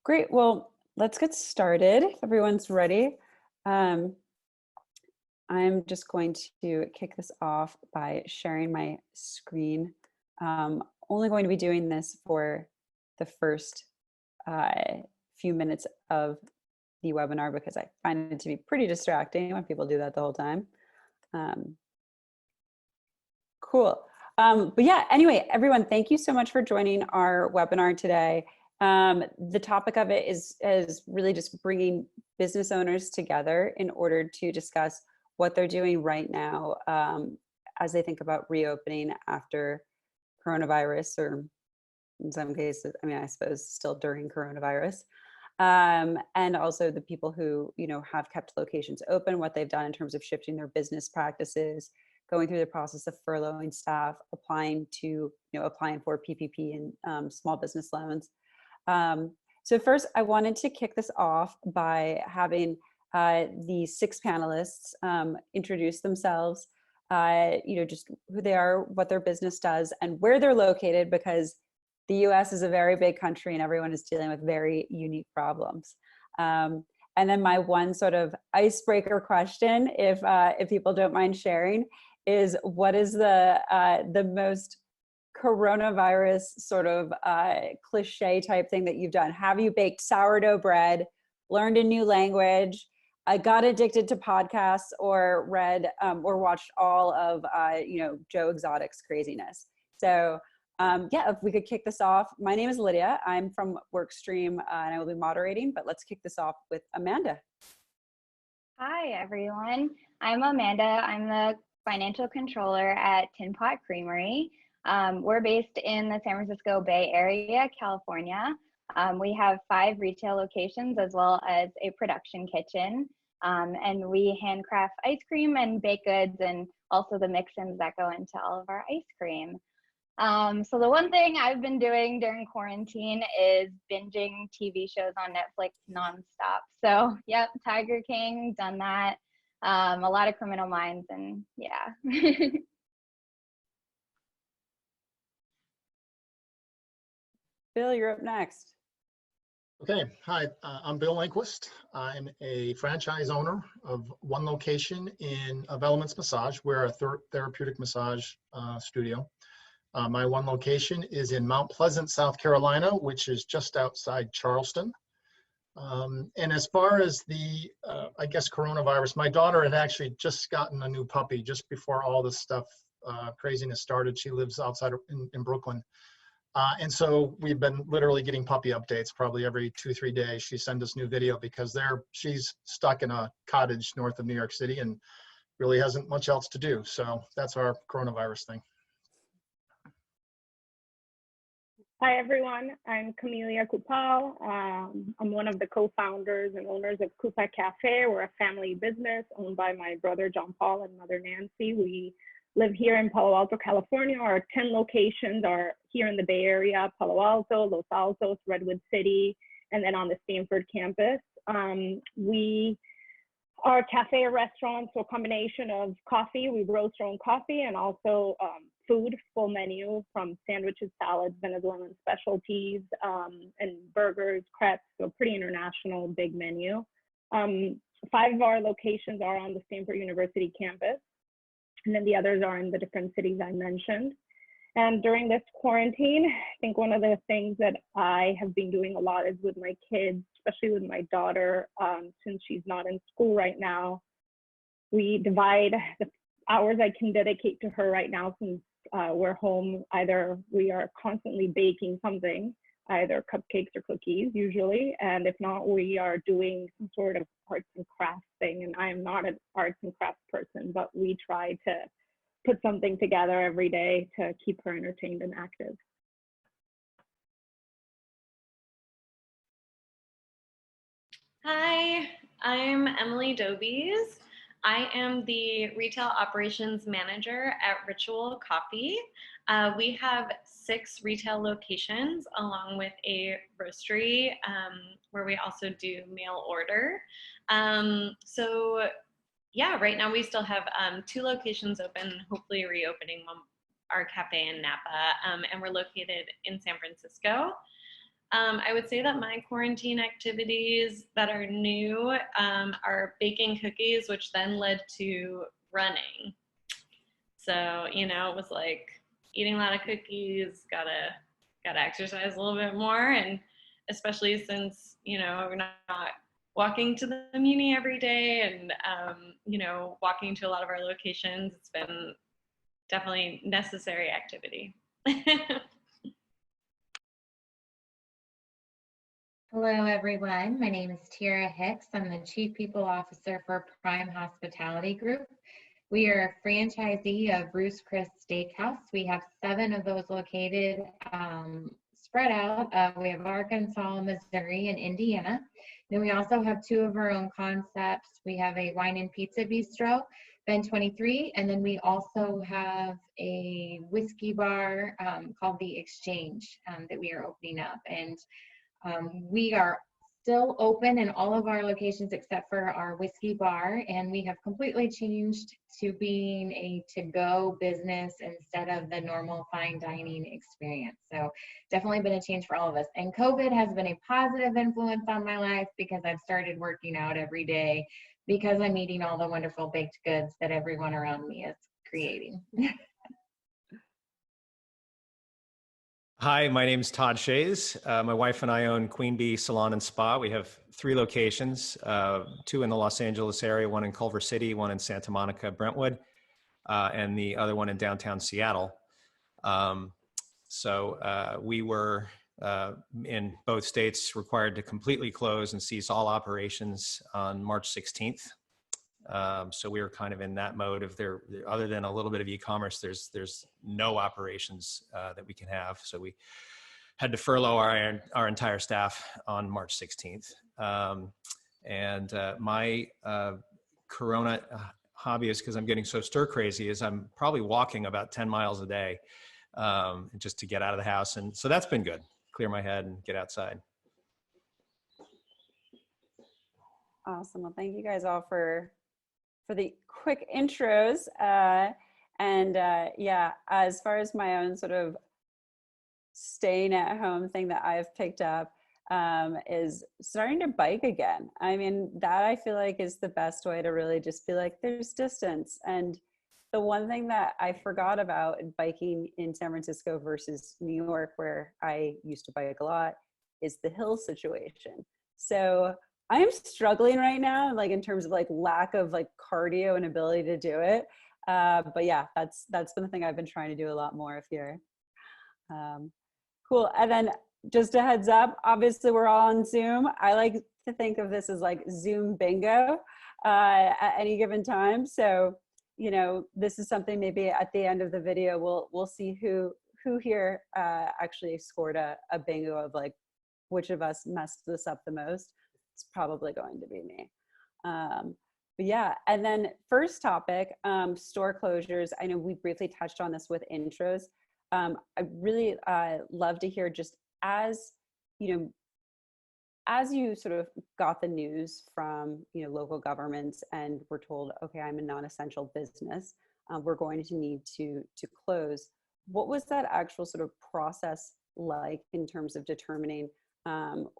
Great. Well, let's get started. If everyone's ready. I'm just going to kick this off by sharing my screen. Only going to be doing this for the first few minutes of the webinar because I find it to be pretty distracting when people do that the whole time. Cool. But yeah, anyway, everyone, thank you so much for joining our webinar today. The topic of it is really just bringing business owners together in order to discuss what they're doing right now as they think about reopening after coronavirus, or in some cases, I mean, I suppose still during coronavirus. And also the people who, have kept locations open, what they've done in terms of shifting their business practices, going through the process of furloughing staff, applying for PPP and small business loans. So first, I wanted to kick this off by having the 6 panelists introduce themselves, just who they are, what their business does, and where they're located, because the US is a very big country and everyone is dealing with very unique problems. And then my one sort of icebreaker question, if people don't mind sharing, is what is the most coronavirus sort of cliche type thing that you've done? Have you baked sourdough bread, learned a new language, got addicted to podcasts, or read or watched all of Joe Exotic's craziness? So yeah, if we could kick this off. My name is Lydia. I'm from Workstream and I will be moderating, but let's kick this off with Amanda. Hi, everyone. I'm Amanda. I'm the financial controller at Tin Pot Creamery. We're based in the San Francisco Bay Area, California. We have 5 retail locations as well as a production kitchen. And we handcraft ice cream and baked goods and also the mix-ins that go into all of our ice cream. So the one thing I've been doing during quarantine is binging TV shows on Netflix nonstop. So yep, Tiger King, done that. A lot of Criminal Minds, and yeah. Bill, you're up next. Okay, hi, I'm Bill Lindquist. I'm a franchise owner of one location of Elements Massage. We're a therapeutic massage studio. My one location is in Mount Pleasant, South Carolina, which is just outside Charleston. And as far as the, I guess, coronavirus, my daughter had actually just gotten a new puppy just before all this stuff, craziness started. She lives outside in Brooklyn. And so we've been literally getting puppy updates probably every 2-3 days. She sends us new video because she's stuck in a cottage north of New York City and really hasn't much else to do. So that's our coronavirus thing. Hi, everyone. I'm Camelia Coupal. I'm one of the co-founders and owners of Coupa Cafe. We're a family business owned by my brother, John Paul, and mother, Nancy. We live here in Palo Alto, California. Our 10 locations are here in the Bay Area: Palo Alto, Los Altos, Redwood City, and then on the Stanford campus. We are a cafe or restaurant, so a combination of coffee. We roast our own coffee, and also food, full menu, from sandwiches, salads, Venezuelan specialties, and burgers, crepes, so pretty international, big menu. 5 of our locations are on the Stanford University campus, and then the others are in the different cities I mentioned. And during this quarantine, I think one of the things that I have been doing a lot is with my kids, especially with my daughter, since she's not in school right now, we divide the hours I can dedicate to her right now since we're home. Either we are constantly baking something, either cupcakes or cookies usually, and if not, we are doing some sort of arts and crafts thing. And I am not an arts and crafts person, but we try to put something together every day to keep her entertained and active. Hi, I'm Emily Dobies. I am the Retail Operations Manager at Ritual Coffee. We have 6 retail locations along with a roastery where we also do mail order. So yeah, right now we still have 2 locations open, hopefully reopening our cafe in Napa, and we're located in San Francisco. I would say that my quarantine activities that are new are baking cookies, which then led to running. So, you know, it was like eating a lot of cookies, gotta exercise a little bit more, and especially since, you know, we're not walking to the Muni every day and, you know, walking to a lot of our locations, it's been definitely necessary activity. Hello, everyone. My name is Tiara Hicks. I'm the Chief People Officer for Prime Hospitality Group. We are a franchisee of Ruth's Chris Steakhouse. We have 7 of those located spread out. We have Arkansas, Missouri, and Indiana. Then we also have 2 of our own concepts. We have a wine and pizza bistro, Ben 23, and then we also have a whiskey bar called The Exchange that we are opening up. And we are still open in all of our locations except for our whiskey bar, and we have completely changed to being a to-go business instead of the normal fine dining experience. So definitely been a change for all of us. And COVID has been a positive influence on my life because I've started working out every day because I'm eating all the wonderful baked goods that everyone around me is creating. Hi, my name is Todd Shays. My wife and I own Queen Bee Salon and Spa. We have 3 locations, 2 in the Los Angeles area, 1 in Culver City, 1 in Santa Monica, Brentwood, and the other one in downtown Seattle. We were in both states required to completely close and cease all operations on March 16th. So we were kind of in that mode of there, other than a little bit of e-commerce, there's no operations that we can have. So we had to furlough our entire staff on March 16th. My Corona hobby is, because I'm getting so stir crazy, is I'm probably walking about 10 miles a day just to get out of the house. And so that's been good, clear my head and get outside. Awesome. Well, thank you guys all for the quick intros. Yeah, as far as my own sort of staying at home thing that I've picked up is starting to bike again. I mean, that I feel like is the best way to really just be like, there's distance. And the one thing that I forgot about biking in San Francisco versus New York, where I used to bike a lot, is the hill situation. So I am struggling right now, like in terms of like lack of like cardio and ability to do it. But yeah, that's been the thing I've been trying to do a lot more of here. Cool. And then just a heads up, obviously we're all on Zoom. I like to think of this as like Zoom bingo at any given time. So, you know, this is something maybe at the end of the video, we'll see who here actually scored a bingo of like which of us messed this up the most. It's probably going to be me. But yeah, and then first topic, store closures. I know we briefly touched on this with intros. I really love to hear, just as you sort of got the news from local governments and were told, okay, I'm a non-essential business, we're going to need to close. What was that actual sort of process like in terms of determining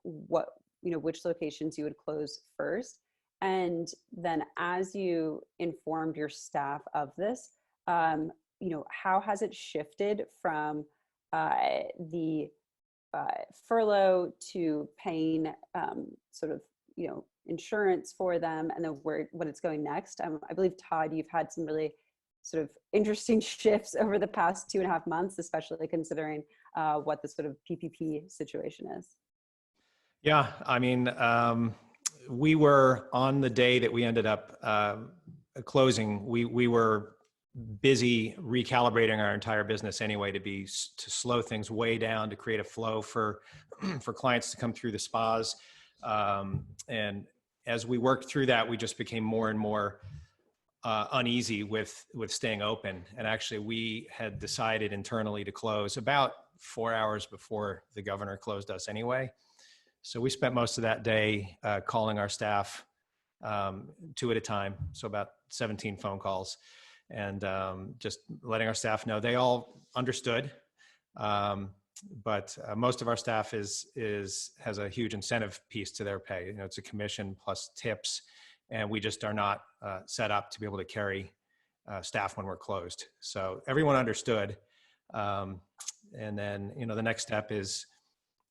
which locations you would close first? And then as you informed your staff of this, how has it shifted from the furlough to paying sort of, insurance for them, and then what it's going next? I believe, Todd, you've had some really sort of interesting shifts over the past 2.5 months, especially considering what the sort of PPP situation is. Yeah, I mean, we were on the day that we ended up closing. We were busy recalibrating our entire business anyway to slow things way down, to create a flow for clients to come through the spas. And as we worked through that, we just became more and more uneasy with staying open. And actually, we had decided internally to close about 4 hours before the governor closed us anyway. So we spent most of that day calling our staff 2 at a time, so about 17 phone calls, and just letting our staff know. They all understood. most of our staff has a huge incentive piece to their pay. You know, it's a commission plus tips, and we just are not set up to be able to carry staff when we're closed. So everyone understood. And then, you know, the next step is,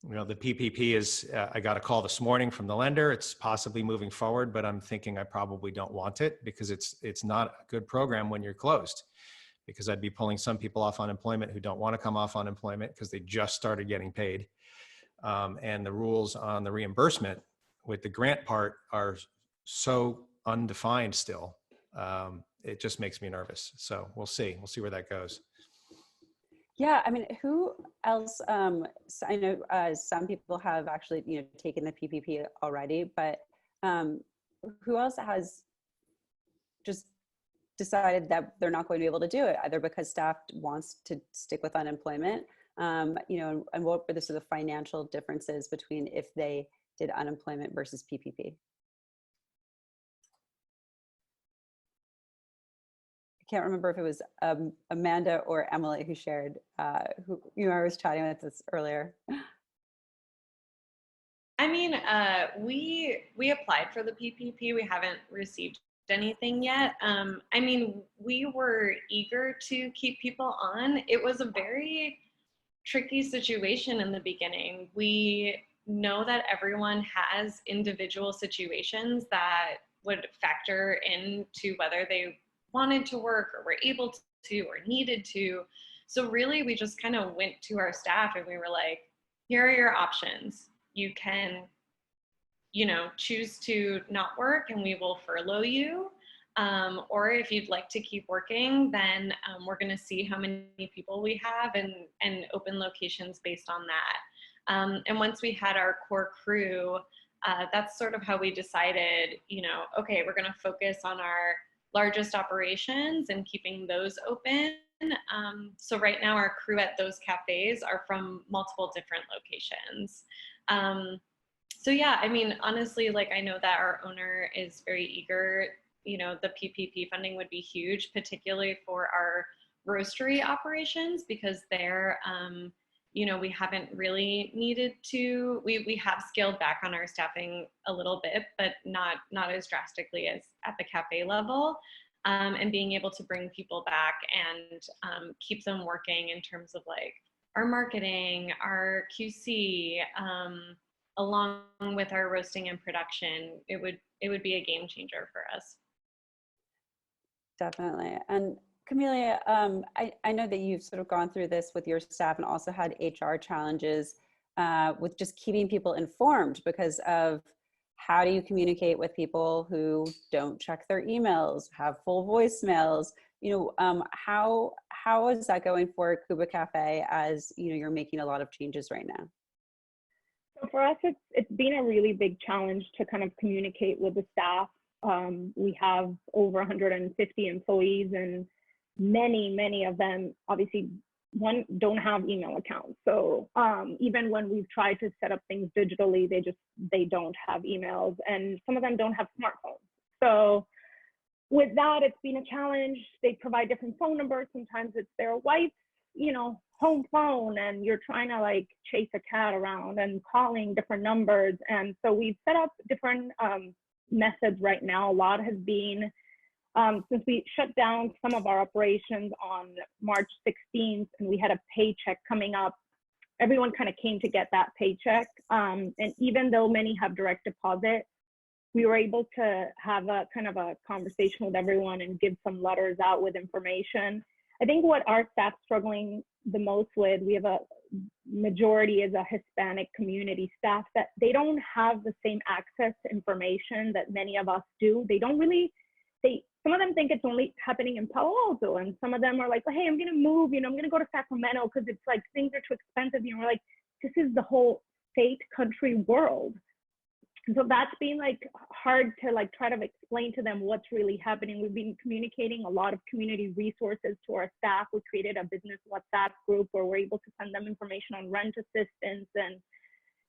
you know, the PPP is, I got a call this morning from the lender. It's possibly moving forward, but I'm thinking I probably don't want it because it's not a good program when you're closed, because I'd be pulling some people off unemployment who don't want to come off unemployment because they just started getting paid. And the rules on the reimbursement with the grant part are so undefined still. It just makes me nervous. So we'll see where that goes. Yeah, I mean, who else? So I know some people have actually, you know, taken the PPP already, but who else has just decided that they're not going to be able to do it, either because staff wants to stick with unemployment, you know, and what were the sort of financial differences between if they did unemployment versus PPP? I can't remember if it was Amanda or Emily who shared, who, you know, I was chatting with this earlier. I mean, we applied for the PPP. We haven't received anything yet. I mean, we were eager to keep people on. It was a very tricky situation in the beginning. We know that everyone has individual situations that would factor into whether they wanted to work or were able to or needed to. So really, we just kind of went to our staff and we were like, here are your options. You can, you know, choose to not work and we will furlough you. Or if you'd like to keep working, then we're going to see how many people we have and open locations based on that. And once we had our core crew, that's sort of how we decided, you know, okay, we're going to focus on our largest operations and keeping those open. So right now our crew at those cafes are from multiple different locations. So yeah, I mean, honestly, like I know that our owner is very eager. You know, the PPP funding would be huge, particularly for our roastery operations, because they're, you know, we haven't really needed to, we have scaled back on our staffing a little bit, but not as drastically as at the cafe level. And being able to bring people back and keep them working in terms of like our marketing, our QC, along with our roasting and production, it would be a game changer for us. Definitely. And Camelia, I know that you've sort of gone through this with your staff and also had HR challenges with just keeping people informed because of how do you communicate with people who don't check their emails, have full voicemails? You know, how is that going for Coupa Cafe as, you know, you're making a lot of changes right now? So for us, it's been a really big challenge to kind of communicate with the staff. We have over 150 employees and many of them obviously don't have email accounts. So even when we've tried to set up things digitally, they don't have emails, and some of them don't have smartphones. So with that, it's been a challenge. They provide different phone numbers. Sometimes it's their wife's, you know, home phone, and you're trying to like chase a cat around and calling different numbers. And so we've set up different methods right now. A lot has been, since we shut down some of our operations on March 16th and we had a paycheck coming up, everyone kind of came to get that paycheck. And even though many have direct deposit, we were able to have a kind of a conversation with everyone and give some letters out with information. I think what our staff's struggling the most with, we have a majority is a Hispanic community staff, that they don't have the same access to information that many of us do. They don't really, some of them think it's only happening in Palo Alto, and some of them are like, oh, hey, I'm gonna move, you know, I'm gonna go to Sacramento because it's like things are too expensive. You know, we're like, this is the whole state, country, world. And so that's been like hard to like try to explain to them what's really happening. We've been communicating a lot of community resources to our staff. We created a business WhatsApp group where we're able to send them information on rent assistance and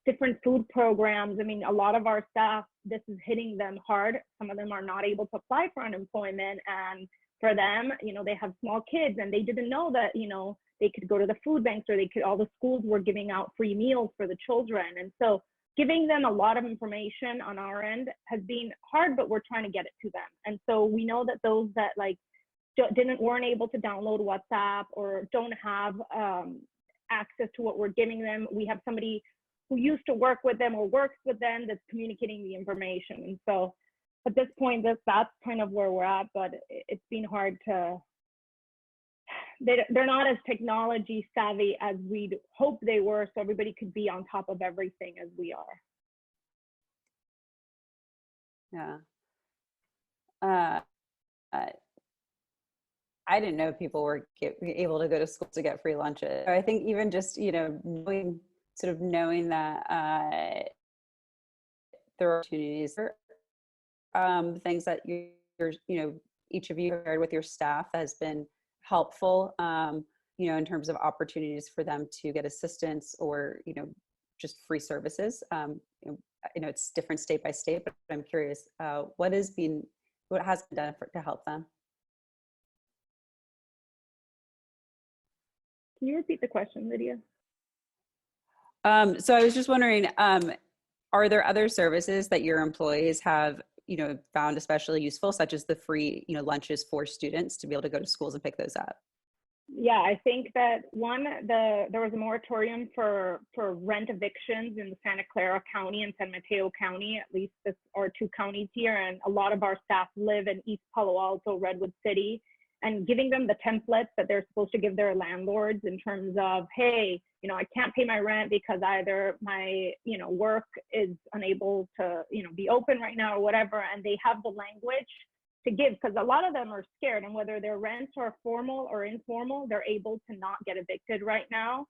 different food programs. I mean, a lot of our staff, this is hitting them hard. Some of them are not able to apply for unemployment, and for them, you know, they have small kids and they didn't know that, you know, they could go to the food banks, or all the schools were giving out free meals for the children. And so giving them a lot of information on our end has been hard, but we're trying to get it to them. And so we know that those that like weren't able to download WhatsApp or don't have access to what we're giving them, we have somebody who used to work with them or works with them that's communicating the information. And so at this point, that's kind of where we're at, but it's been hard to, they're not as technology savvy as we'd hope they were, so everybody could be on top of everything as we are. Yeah. I didn't know people were able to go to school to get free lunches. I think even just, you know, knowing that there are opportunities for things that you're, you know, each of you shared with your staff has been helpful, you know, in terms of opportunities for them to get assistance or, you know, just free services. You know, it's different state by state, but I'm curious, what has been done to help them? Can you repeat the question, Lydia? So I was just wondering, are there other services that your employees have, you know, found especially useful, such as the free, you know, lunches for students to be able to go to schools and pick those up? Yeah, I think that there was a moratorium for rent evictions in the Santa Clara County and San Mateo County. At least this are two counties here, and a lot of our staff live in East Palo Alto, Redwood City, and giving them the templates that they're supposed to give their landlords in terms of, hey, you know, I can't pay my rent because either my, you know, work is unable to, you know, be open right now or whatever, and they have the language to give, because a lot of them are scared, and whether their rents are formal or informal, they're able to not get evicted right now.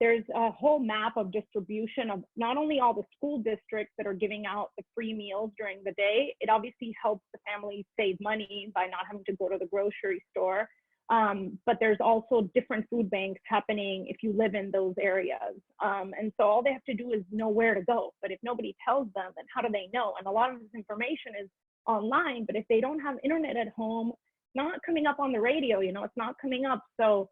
There's a whole map of distribution of not only all the school districts that are giving out the free meals during the day. It obviously helps the families save money by not having to go to the grocery store. But there's also different food banks happening if you live in those areas. And so all they have to do is know where to go. But if nobody tells them, then how do they know? And a lot of this information is online, but if they don't have internet at home, it's not coming up on the radio, you know, it's not coming up. So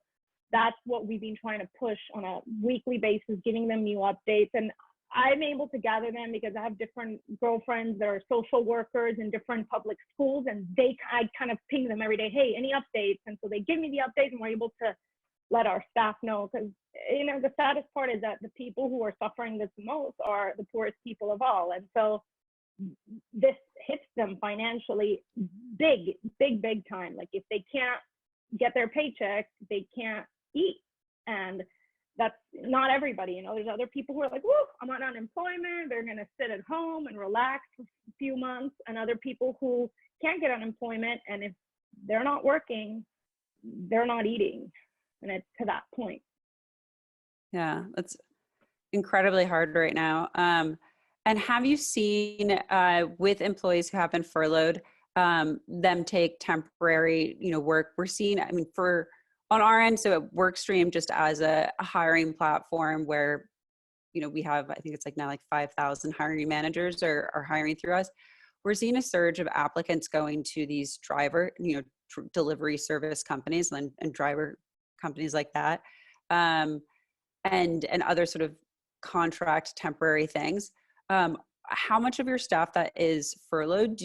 that's what we've been trying to push on a weekly basis, giving them new updates. And I'm able to gather them because I have different girlfriends that are social workers in different public schools, and I kind of ping them every day, hey, any updates? And so they give me the updates, and we're able to let our staff know, because, you know, the saddest part is that the people who are suffering this most are the poorest people of all. And so this hits them financially big time. Like if they can't get their paycheck, they can't eat. And that's not everybody, you know. There's other people who are like, whoa, I'm on unemployment, they're gonna sit at home and relax for a few months, and other people who can't get unemployment, and if they're not working, they're not eating. And it's to that point. Yeah, that's incredibly hard right now. And have you seen with employees who have been furloughed, them take temporary, you know, work? We're seeing, I mean, on our end, so at Workstream, just as a hiring platform where, you know, we have, I think it's like now like 5,000 hiring managers are hiring through us. We're seeing a surge of applicants going to these driver, you know, delivery service companies and driver companies like that, and other sort of contract temporary things. How much of your staff that is furloughed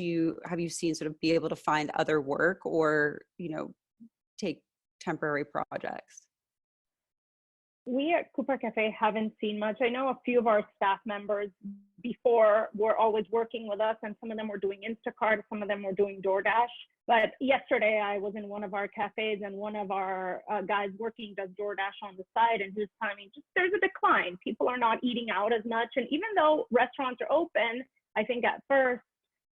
have you seen sort of be able to find other work or, you know, take temporary projects? We at Coupa Cafe haven't seen much. I know a few of our staff members before were always working with us, and some of them were doing Instacart, some of them were doing DoorDash. But yesterday I was in one of our cafes, and one of our guys working does DoorDash on the side, and he was telling me just there's a decline. People are not eating out as much. And even though restaurants are open, I think at first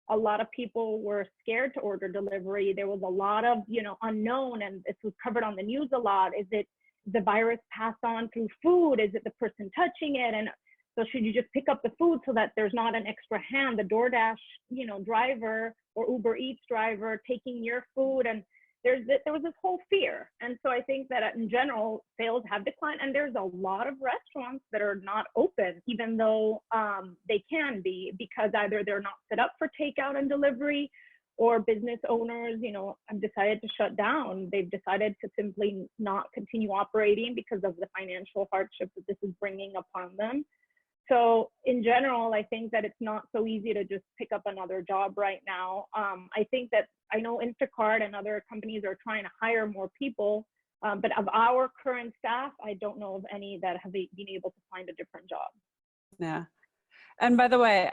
a lot of people were scared to order delivery. There was a lot of, you know, unknown, and this was covered on the news a lot. Is it the virus passed on through food? Is it the person touching it? And so should you just pick up the food so that there's not an extra hand, the DoorDash, you know, driver or Uber Eats driver taking your food? And there was this whole fear. And so I think that in general, sales have declined, and there's a lot of restaurants that are not open, even though they can be, because either they're not set up for takeout and delivery, or business owners, have decided to shut down. They've decided to simply not continue operating because of the financial hardship that this is bringing upon them. So in general, I think that it's not so easy to just pick up another job right now. I know Instacart and other companies are trying to hire more people, but of our current staff, I don't know of any that have been able to find a different job. Yeah. And by the way,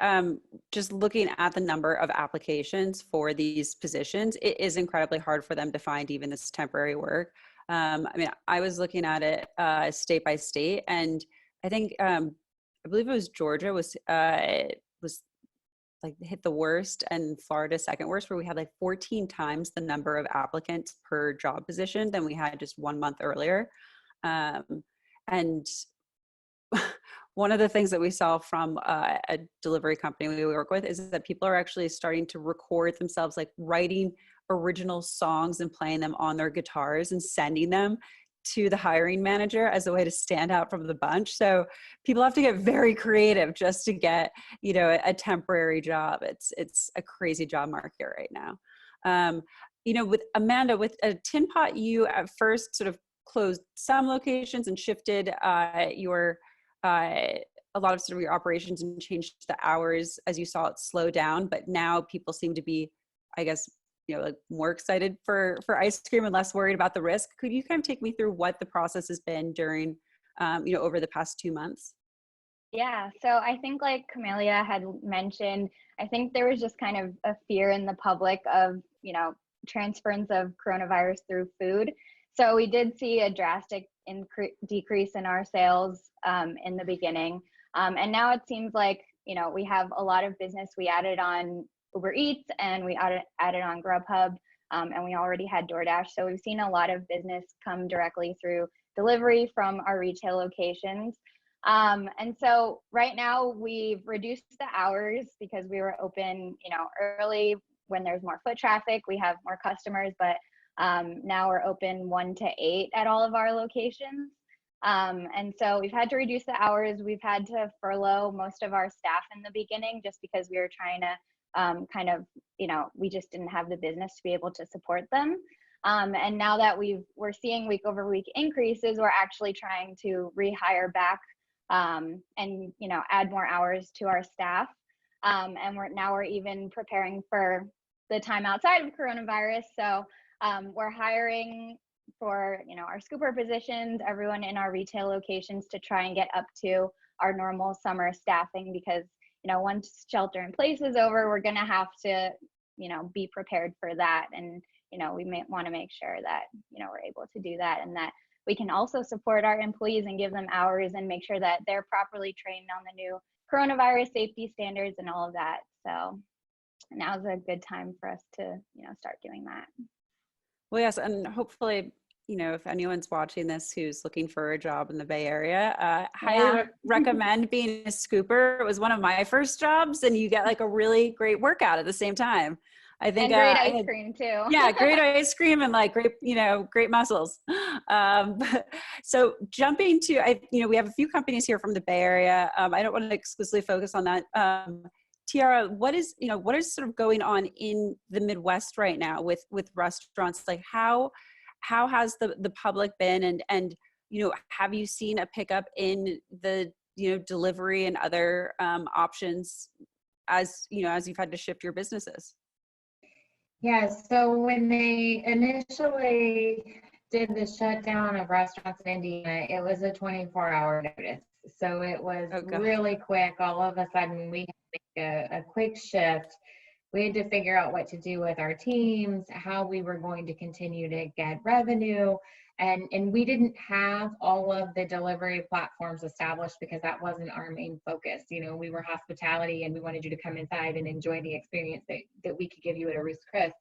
just looking at the number of applications for these positions, it is incredibly hard for them to find even this temporary work. I was looking at it state by state, and I think I believe it was Georgia was like hit the worst, and Florida second worst, where we had like 14 times the number of applicants per job position than we had just 1 month earlier. And one of the things that we saw from a delivery company we work with is that people are actually starting to record themselves, like writing original songs and playing them on their guitars and sending them to the hiring manager as a way to stand out from the bunch. So people have to get very creative just to get, a temporary job. It's a crazy job market right now. With Amanda, with a Tin Pot, you at first sort of closed some locations and shifted a lot of sort of your operations and changed the hours as you saw it slow down. But now people seem to be, I guess, like more excited for ice cream and less worried about the risk. Could you kind of take me through what the process has been during, over the past 2 months? Yeah, so I think like Camelia had mentioned, I think there was just kind of a fear in the public of, transference of coronavirus through food. So we did see a drastic decrease in our sales in the beginning. And now it seems like, we have a lot of business. We added on Uber Eats and we added on Grubhub, and we already had DoorDash. So we've seen a lot of business come directly through delivery from our retail locations. And so right now we've reduced the hours because we were open, early when there's more foot traffic, we have more customers, but now we're open 1 to 8 at all of our locations. And so we've had to reduce the hours. We've had to furlough most of our staff in the beginning just because we were trying to we just didn't have the business to be able to support them. And now that we're seeing week over week increases, we're actually trying to rehire back and add more hours to our staff. And we're even preparing for the time outside of coronavirus. So we're hiring for our scooper positions, everyone in our retail locations, to try and get up to our normal summer staffing, because once shelter in place is over, we're going to have to be prepared for that. And we may want to make sure that we're able to do that, and that we can also support our employees and give them hours and make sure that they're properly trained on the new coronavirus safety standards and all of that. So now's a good time for us to start doing that. Well, yes, and hopefully, if anyone's watching this who's looking for a job in the Bay Area, highly recommend being a scooper. It was one of my first jobs, and you get like a really great workout at the same time. I think and great ice cream too. Yeah, great ice cream and like great muscles. So jumping to, we have a few companies here from the Bay Area. I don't want to exclusively focus on that. Tiara, what is sort of going on in the Midwest right now with restaurants? Like how has the public been, and have you seen a pickup in the delivery and other options as you've had to shift your businesses? Yeah, so when they initially did the shutdown of restaurants in Indiana, it was a 24-hour notice. So it was really quick. All of a sudden, we had to make a quick shift. We had to figure out what to do with our teams, how we were going to continue to get revenue. And we didn't have all of the delivery platforms established because that wasn't our main focus. We were hospitality and we wanted you to come inside and enjoy the experience that we could give you at a Ruth's Chris.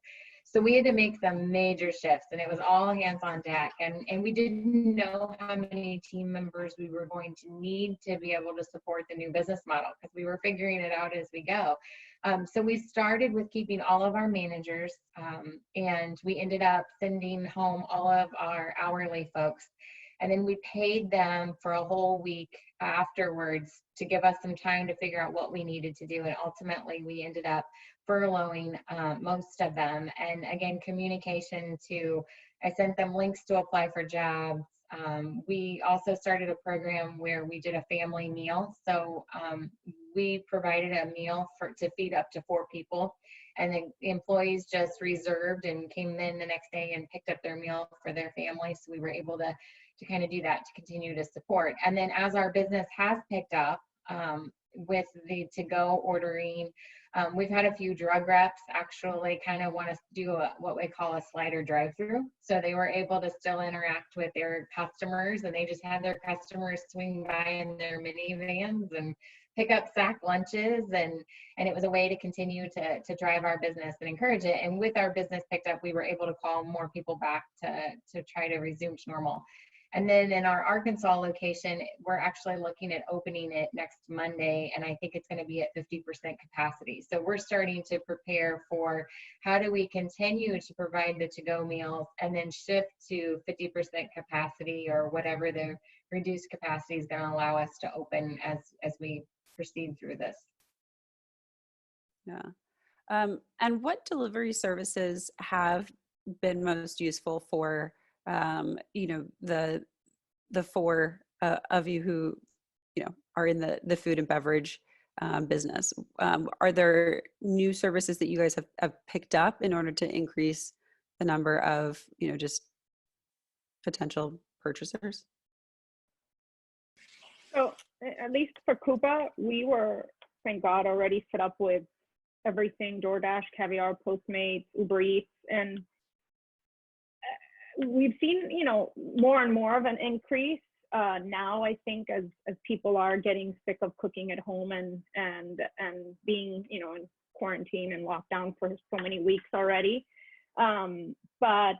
So we had to make some major shifts, and it was all hands on deck. And we didn't know how many team members we were going to need to be able to support the new business model, because we were figuring it out as we go. So we started with keeping all of our managers, and we ended up sending home all of our hourly folks. And then we paid them for a whole week afterwards to give us some time to figure out what we needed to do. And ultimately, we ended up furloughing most of them. And again, communication to, I sent them links to apply for jobs. We also started a program where we did a family meal. So we provided a meal to feed up to 4 people. And the employees just reserved and came in the next day and picked up their meal for their family. So we were able to kind of do that to continue to support. And then as our business has picked up with the to-go ordering, we've had a few drug reps actually kind of want to do what we call a slider drive-through. So they were able to still interact with their customers, and they just had their customers swing by in their minivans and pick up sack lunches, and it was a way to continue to drive our business and encourage it. And with our business picked up, we were able to call more people back to try to resume to normal. And then in our Arkansas location, we're actually looking at opening it next Monday, and I think it's going to be at 50% capacity. So we're starting to prepare for how do we continue to provide the to-go meals and then shift to 50% capacity or whatever the reduced capacity is going to allow us to open as we proceed through this. Yeah. And what delivery services have been most useful for the 4 of you who are in the food and beverage business? Are there new services that you guys have picked up in order to increase the number of just potential purchasers? So at least for Coupa, we were, thank God, already set up with everything: DoorDash, Caviar, Postmates, Uber Eats, and we've seen, more and more of an increase now. I think as people are getting sick of cooking at home and being, in quarantine and lockdown for so many weeks already. But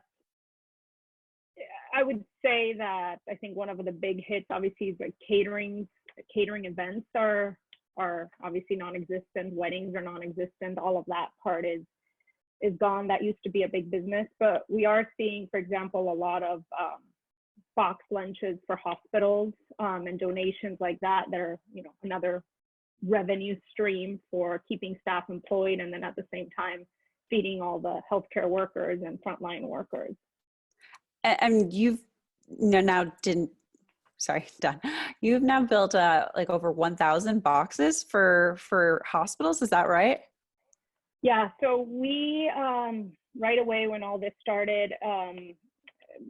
I would say that I think one of the big hits, obviously, is like catering events are obviously non-existent. Weddings are non-existent. All of that part is gone. That used to be a big business, but we are seeing, for example, a lot of box lunches for hospitals and donations like that. They're, another revenue stream for keeping staff employed, and then at the same time feeding all the healthcare workers and frontline workers. And you've You've now built like over 1,000 boxes for hospitals. Is that right? Yeah, so we, right away when all this started,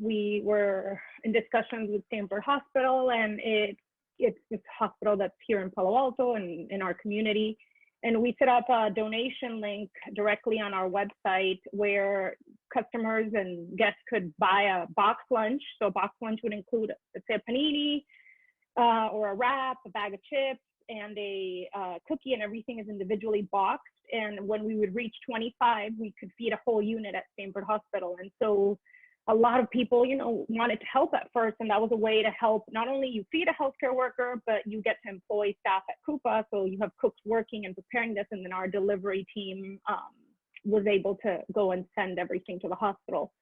we were in discussions with Stanford Hospital, and it's this hospital that's here in Palo Alto and in our community. And we set up a donation link directly on our website where customers and guests could buy a box lunch. So a box lunch would include, let's say, a panini or a wrap, a bag of chips, and a cookie, and everything is individually boxed. And when we would reach 25, we could feed a whole unit at Stanford Hospital. And so a lot of people, wanted to help at first. And that was a way to help. Not only you feed a healthcare worker, but you get to employ staff at Coupa. So you have cooks working and preparing this. And then our delivery team was able to go and send everything to the hospital.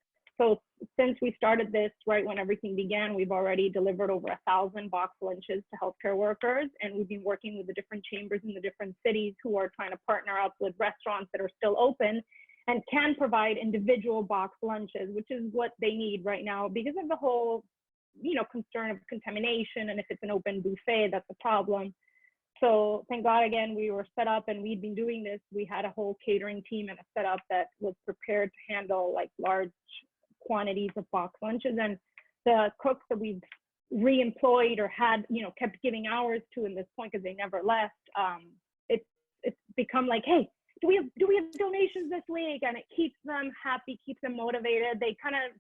So since we started this, right when everything began, we've already delivered over 1,000 box lunches to healthcare workers. And we've been working with the different chambers in the different cities who are trying to partner up with restaurants that are still open and can provide individual box lunches, which is what they need right now because of the whole, concern of contamination. And if it's an open buffet, that's a problem. So thank God, again, we were set up and we'd been doing this. We had a whole catering team and a setup that was prepared to handle like large quantities of box lunches. And the cooks that we've re-employed or had, kept giving hours to in this point because they never left, it's become like, hey, do we have donations this week? And it keeps them happy, keeps them motivated. They kind of,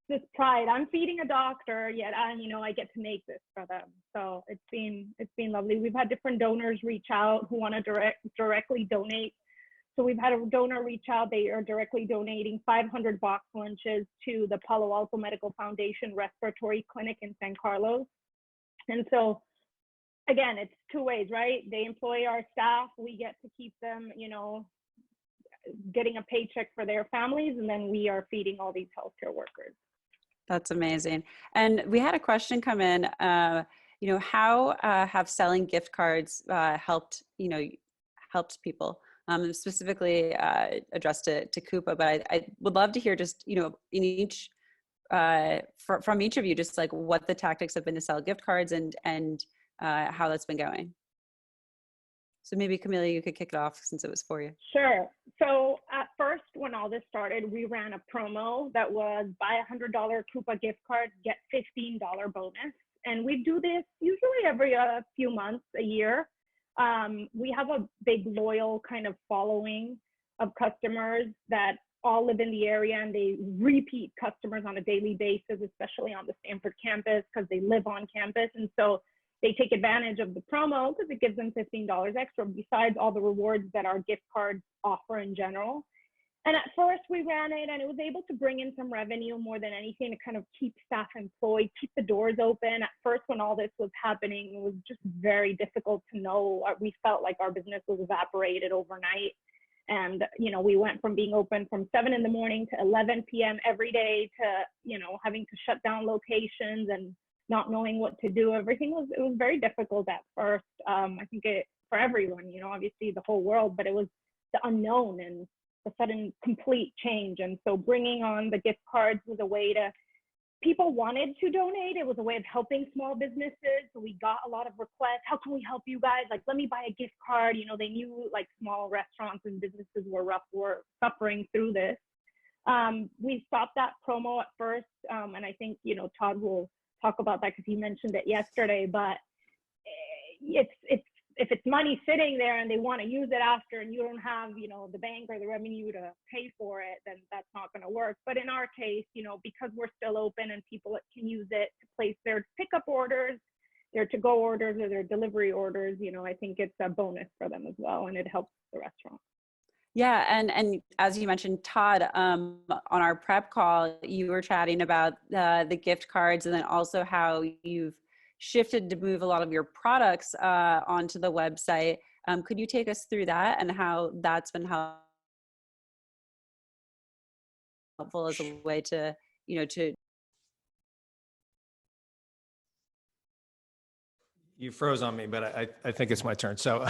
this pride, I'm feeding a doctor, yet I get to make this for them. So it's been lovely. We've had different donors reach out who want to directly donate. So we've had a donor reach out. They are directly donating 500 box lunches to the Palo Alto Medical Foundation Respiratory Clinic in San Carlos. And so again, it's two ways, right? They employ our staff. We get to keep them, getting a paycheck for their families. And then we are feeding all these healthcare workers. That's amazing. And we had a question come in, how have selling gift cards helped, helped people, specifically addressed to Coupa, but I would love to hear just, in each, from each of you, just like what the tactics have been to sell gift cards and how that's been going. So maybe Camelia, you could kick it off since it was for you. Sure. So at first, when all this started, we ran a promo that was buy a $100 Coupa gift card, get $15 bonus. And we do this usually every few months, a year. We have a big loyal kind of following of customers that all live in the area, and they repeat customers on a daily basis, especially on the Stanford campus, because they live on campus. And so they take advantage of the promo because it gives them $15 extra, besides all the rewards that our gift cards offer in general. And at first we ran it, and it was able to bring in some revenue more than anything to kind of keep staff employed, keep the doors open. At first, when all this was happening, it was just very difficult to know. We felt like our business was evaporated overnight. And, we went from being open from 7 in the morning to 11 p.m. every day to, having to shut down locations and not knowing what to do. It was very difficult at first. I think for everyone, obviously the whole world, but it was the unknown and the sudden complete change. And so bringing on the gift cards was a way to, people wanted to donate. It was a way of helping small businesses. So we got a lot of requests. How can we help you guys? Like, let me buy a gift card. They knew like small restaurants and businesses were suffering through this. We stopped that promo at first. And I think, Todd will talk about that because he mentioned it yesterday, but if it's money sitting there and they want to use it after, and you don't have, the bank or the revenue to pay for it, then that's not going to work. But in our case, because we're still open and people can use it to place their pickup orders, their to-go orders, or their delivery orders, I think it's a bonus for them as well, and it helps the restaurant. Yeah, and as you mentioned, Todd, on our prep call, you were chatting about the gift cards, and then also how you've shifted to move a lot of your products onto the website. Could you take us through that and how that's been helpful as a way to, to. You froze on me, but I think it's my turn. So,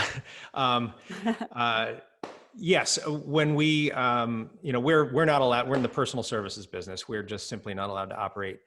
yes, when we, we're not allowed, we're in the personal services business. We're just simply not allowed to operate.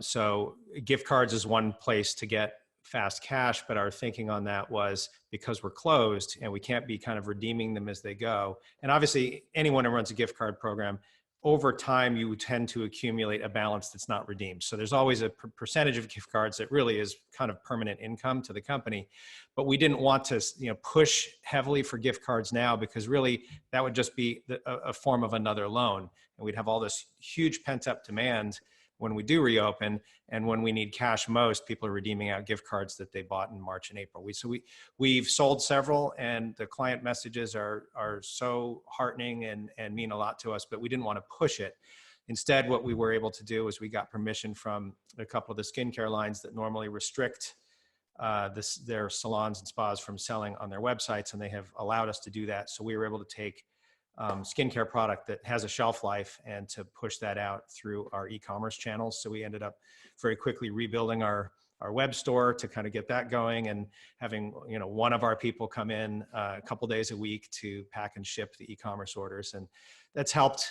So gift cards is one place to get fast cash, but our thinking on that was because we're closed and we can't be kind of redeeming them as they go. And obviously anyone who runs a gift card program, over time, you tend to accumulate a balance that's not redeemed. So there's always a percentage of gift cards that really is kind of permanent income to the company. But we didn't want to, push heavily for gift cards now, because really that would just be a form of another loan. And we'd have all this huge pent up demand when we do reopen, and when we need cash most, people are redeeming out gift cards that they bought in March and April. We've sold several, and the client messages are so heartening and mean a lot to us, but we didn't want to push it. Instead, what we were able to do is we got permission from a couple of the skincare lines that normally restrict their salons and spas from selling on their websites, and they have allowed us to do that. So we were able to take skincare product that has a shelf life and to push that out through our e-commerce channels. So we ended up very quickly rebuilding our web store to kind of get that going, and having one of our people come in a couple days a week to pack and ship the e-commerce orders. And that's helped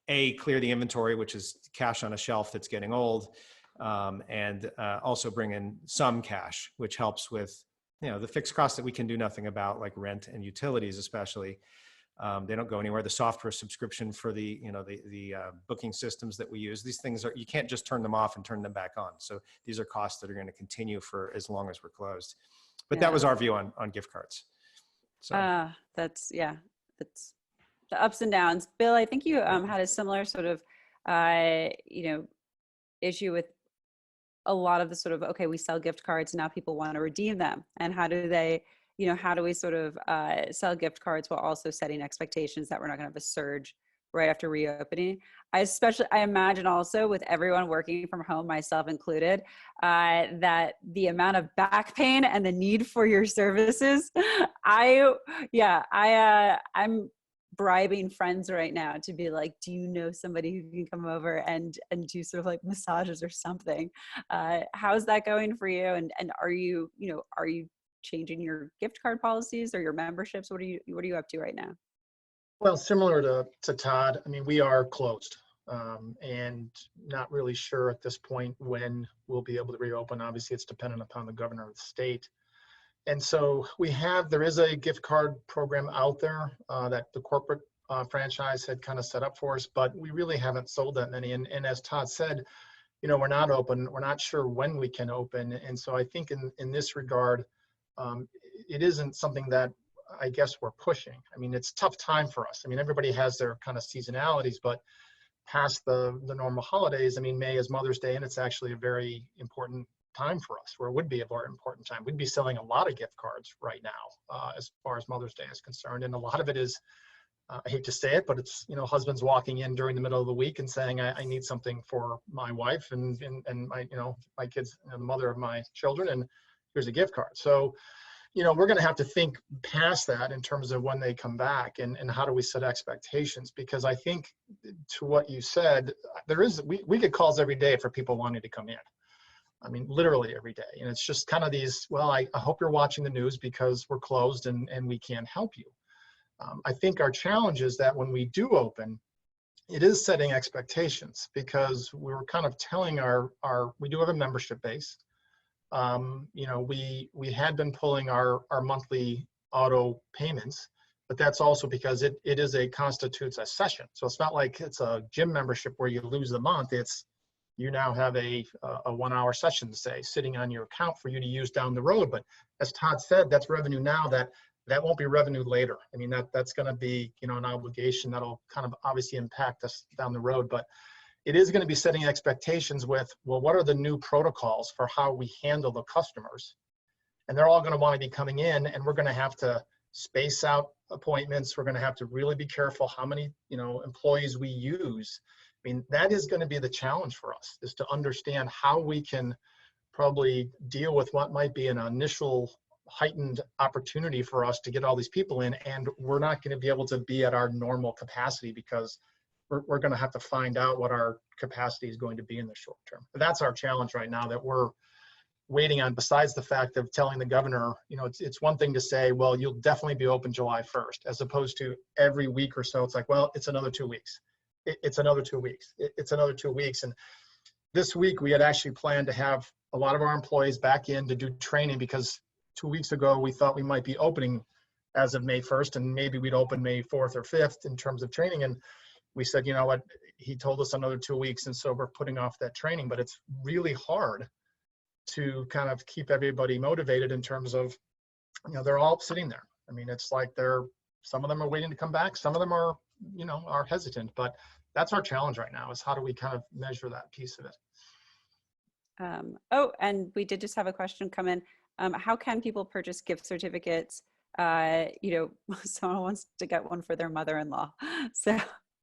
clear the inventory, which is cash on a shelf that's getting old, and also bring in some cash, which helps with the fixed costs that we can do nothing about, like rent and utilities especially. They don't go anywhere. The software subscription for the booking systems that we use, these things you can't just turn them off and turn them back on. So these are costs that are going to continue for as long as we're closed. But that was our view on gift cards. So That's the ups and downs. Bill, I think you had a similar sort of issue with a lot of the sort of, okay, we sell gift cards, now people want to redeem them, and how do they, how do we sort of sell gift cards while also setting expectations that we're not going to have a surge right after reopening? I imagine also with everyone working from home, myself included, that the amount of back pain and the need for your services, I'm bribing friends right now to be like, do you know somebody who can come over and do sort of like massages or something? How's that going for you? And are you, are you changing your gift card policies or your memberships? What are you up to right now? Well, similar to Todd, I mean, we are closed and not really sure at this point when we'll be able to reopen. Obviously, it's dependent upon the governor of the state. And so there is a gift card program out there that the corporate franchise had kind of set up for us, but we really haven't sold that many. And as Todd said, we're not open. We're not sure when we can open. And so I think in this regard, it isn't something that I guess we're pushing. I mean, it's a tough time for us. I mean, everybody has their kind of seasonalities, but past the normal holidays, I mean, May is Mother's Day, and it's actually a very important time for us, where it would be a very important time. We'd be selling a lot of gift cards right now as far as Mother's Day is concerned. And a lot of it is, I hate to say it, but it's, husbands walking in during the middle of the week and saying, I need something for my wife and my, my kids, the mother of my children, and here's a gift card. So, we're going to have to think past that in terms of when they come back and how do we set expectations? Because I think to what you said, we get calls every day for people wanting to come in. I mean, literally every day. And it's just kind of these, well, I hope you're watching the news because we're closed and we can't help you. I think our challenge is that when we do open, it is setting expectations, because we were kind of telling we do have a membership base. We had been pulling our monthly auto payments, but that's also because it constitutes a session. So it's not like it's a gym membership where you lose the month. You now have a 1 hour session, say, sitting on your account for you to use down the road. But as Todd said, that's revenue now that won't be revenue later. I mean, that's going to be, an obligation that'll kind of obviously impact us down the road. But it is going to be setting expectations with, well, what are the new protocols for how we handle the customers? And they're all going to want to be coming in, and we're going to have to space out appointments. We're going to have to really be careful how many, employees we use. I mean, that is going to be the challenge for us, is to understand how we can probably deal with what might be an initial heightened opportunity for us to get all these people in, and we're not going to be able to be at our normal capacity because we're going to have to find out what our capacity is going to be in the short term. But that's our challenge right now that we're waiting on, besides the fact of telling the governor, it's one thing to say, well, you'll definitely be open July 1st, as opposed to every week or so, it's like, well, it's another 2 weeks. It's another 2 weeks. It's another 2 weeks. And this week we had actually planned to have a lot of our employees back in to do training, because 2 weeks ago we thought we might be opening as of May 1st, and maybe we'd open May 4th or 5th in terms of training. And we said, you know what, he told us another 2 weeks, and so we're putting off that training. But it's really hard to kind of keep everybody motivated in terms of, they're all sitting there. I mean, it's like some of them are waiting to come back. Some of them are, are hesitant, but that's our challenge right now, is how do we kind of measure that piece of it? And we did just have a question come in. How can people purchase gift certificates? Someone wants to get one for their mother-in-law. So,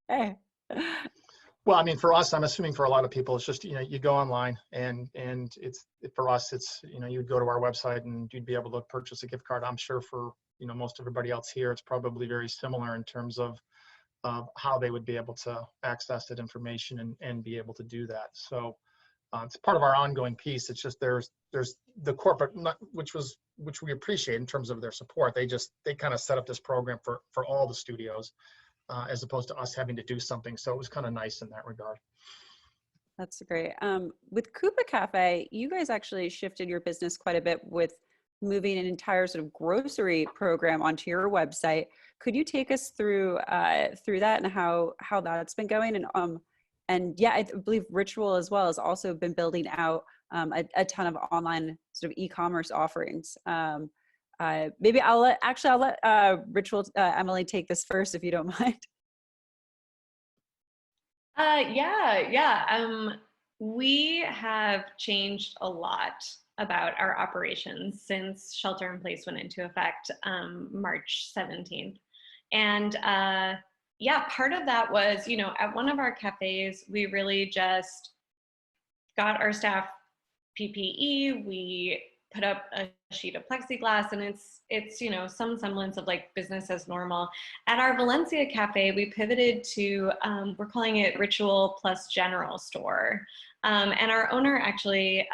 hey. Well, I mean, for us, I'm assuming for a lot of people, it's just, you go online and for us, it's, you'd go to our website and you'd be able to purchase a gift card. I'm sure for, most everybody else here, it's probably very similar in terms of how they would be able to access that information and be able to do that. So it's part of our ongoing piece. It's just there's the corporate, which we appreciate in terms of their support. They kind of set up this program for all the studios, as opposed to us having to do something. So it was kind of nice in that regard. That's great. With Coupa Cafe, you guys actually shifted your business quite a bit with moving an entire sort of grocery program onto your website. Could you take us through that and how that's been going? And yeah, I believe Ritual as well has also been building out a ton of online sort of e-commerce offerings. Maybe I'll let Ritual, Emily, take this first, if you don't mind. We have changed a lot about our operations since shelter in place went into effect March 17th. And part of that was, at one of our cafes, we really just got our staff PPE, we put up a sheet of plexiglass, and it's you know, some semblance of like business as normal. At our Valencia cafe, we pivoted to we're calling it Ritual plus General Store, and our owner actually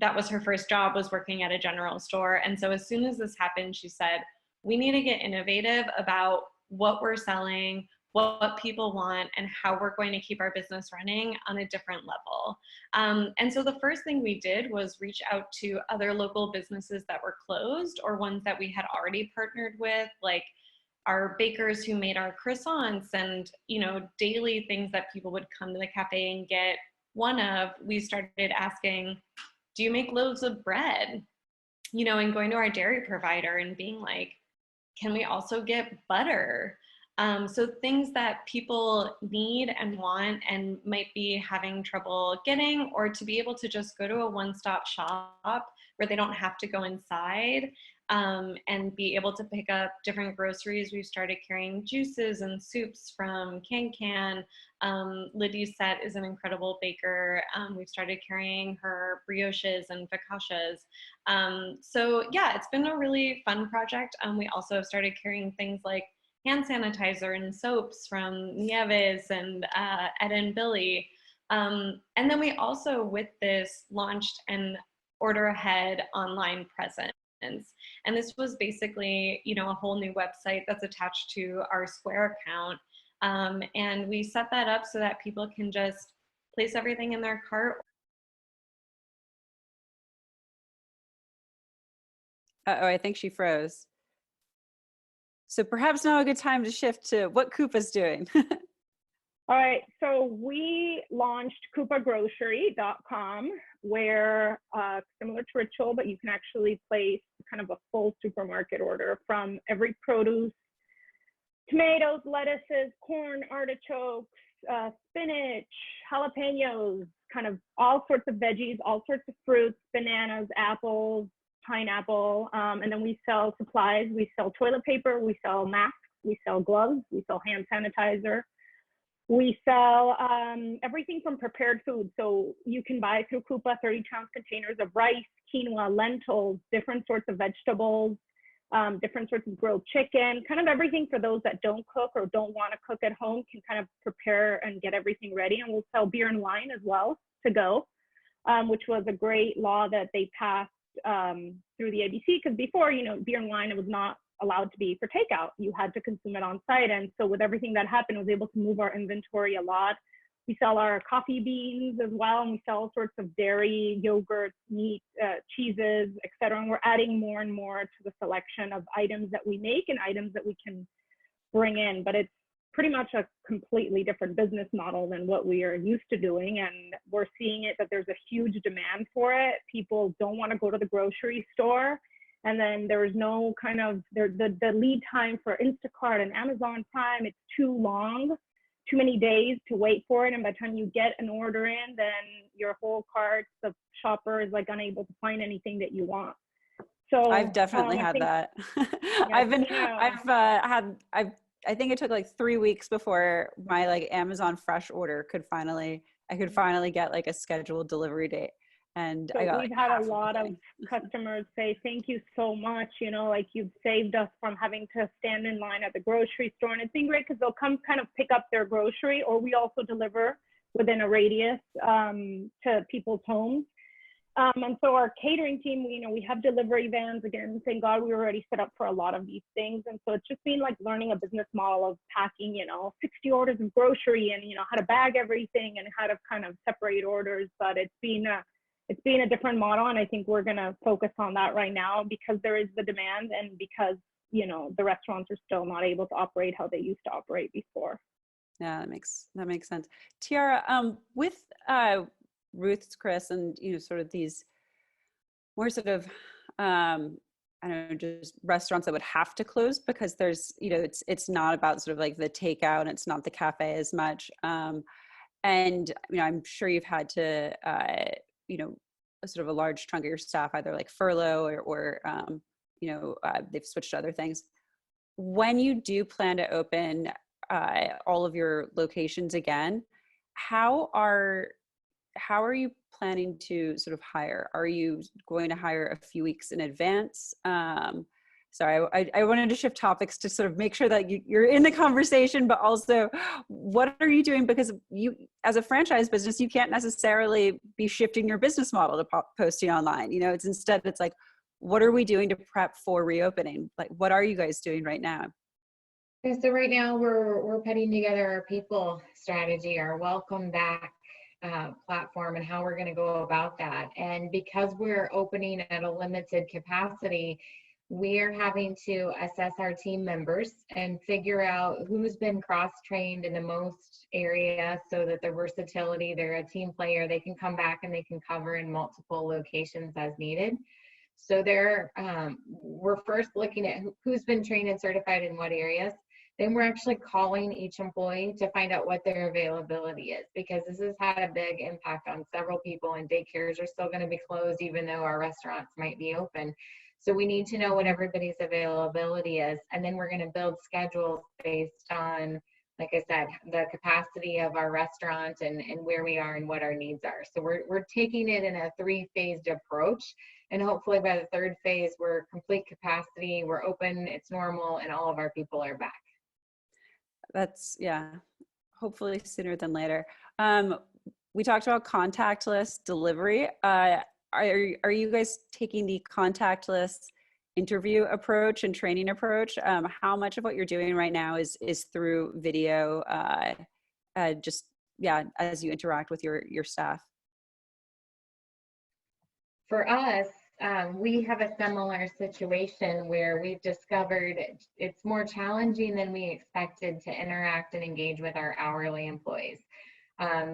that was her first job, was working at a general store. And so as soon as this happened, she said, we need to get innovative about what we're selling, what people want, and how we're going to keep our business running on a different level. And so the first thing we did was reach out to other local businesses that were closed, or ones that we had already partnered with, like our bakers who made our croissants and, you know, daily things that people would come to the cafe and get one of. We started asking, do you make loaves of bread? You know, and going to our dairy provider and being like, can we also get butter? So things that people need and want and might be having trouble getting, or to be able to just go to a one-stop shop where they don't have to go inside, and be able to pick up different groceries. We started carrying juices and soups from Can. Lydia Set is an incredible baker. We've started carrying her brioches and focaccias. So yeah, it's been a really fun project. We also have started carrying things like hand sanitizer and soaps from Nieves and Ed and Billy. And then we also, with this, launched an order ahead online presence. And this was basically, you know, a whole new website that's attached to our Square account. And we set that up so that people can just place everything in their cart. Uh-oh, I think she froze. So perhaps now a good time to shift to what Coupa's doing. All right, so we launched CoupaGrocery.com, where similar to Ritual, but you can actually place kind of a full supermarket order from every produce, tomatoes, lettuces, corn, artichokes, spinach, jalapenos, kind of all sorts of veggies, all sorts of fruits, bananas, apples, pineapple, and then we sell supplies. We sell toilet paper, we sell masks, we sell gloves, we sell hand sanitizer. We sell everything from prepared food. So you can buy through Coupa 30-ounce containers of rice, quinoa, lentils, different sorts of vegetables, different sorts of grilled chicken, kind of everything for those that don't cook or don't want to cook at home, can kind of prepare and get everything ready. And we'll sell beer and wine as well to go, which was a great law that they passed through the ABC, because before, you know, beer and wine, it was not allowed to be for takeout. You had to consume it on site. And so with everything that happened, I was able to move our inventory a lot. We sell our coffee beans as well, and we sell all sorts of dairy, yogurt, meat, cheeses, etc. And we're adding more and more to the selection of items that we make and items that we can bring in. But it's pretty much a completely different business model than what we are used to doing. And we're seeing it that there's a huge demand for it. People don't want to go to the grocery store. And then there's no kind of, the lead time for Instacart and Amazon Prime, it's too long, too many days to wait for it. And by the time you get an order in, then your whole cart, the shopper is like unable to find anything that you want. So I've definitely had that. I think it took like 3 weeks before my like Amazon Fresh order I could finally get like a scheduled delivery date. And so I got we've had a lot of customers say, thank you so much. You know, like you've saved us from having to stand in line at the grocery store. And it's been great because they'll come kind of pick up their grocery, or we also deliver within a radius to people's homes. And so our catering team, we have delivery vans. Again, thank God we were already set up for a lot of these things. And so it's just been like learning a business model of packing, 60 orders of grocery and, how to bag everything and how to kind of separate orders. But it's been a different model. And I think we're going to focus on that right now because there is the demand and because, the restaurants are still not able to operate how they used to operate before. Yeah, that makes sense. Tiara, with Ruth's Chris and, sort of these more sort of, I don't know, just restaurants that would have to close because there's, it's not about sort of like the takeout and it's not the cafe as much. And, I'm sure you've had to, sort of a large chunk of your staff, either like furlough or they've switched to other things. When you do plan to open all of your locations again, how are how are you planning to sort of hire? Are you going to hire a few weeks in advance? Sorry, I wanted to shift topics to sort of make sure that you're in the conversation, but also what are you doing? Because you, as a franchise business, you can't necessarily be shifting your business model to posting online. You know, it's instead, it's like, what are we doing to prep for reopening? Like, what are you guys doing right now? So right now we're putting together our people strategy, our welcome back platform, and how we're going to go about that. And because we're opening at a limited capacity, we're having to assess our team members and figure out who's been cross-trained in the most area so that their versatility, they're a team player, they can come back and they can cover in multiple locations as needed. So we're first looking at who's been trained and certified in what areas. Then we're actually calling each employee to find out what their availability is, because this has had a big impact on several people, and daycares are still going to be closed even though our restaurants might be open. So we need to know what everybody's availability is, and then we're going to build schedules based on, like I said, the capacity of our restaurant and where we are and what our needs are. So we're taking it in a 3-phased approach, and hopefully by the 3rd phase, we're complete capacity, we're open, it's normal, and all of our people are back. That's, yeah, hopefully sooner than later. We talked about contactless delivery. Are you guys taking the contactless interview approach and training approach? How much of what you're doing right now is through video, just, yeah, as you interact with your staff? For us, we have a similar situation where we've discovered it's more challenging than we expected to interact and engage with our hourly employees.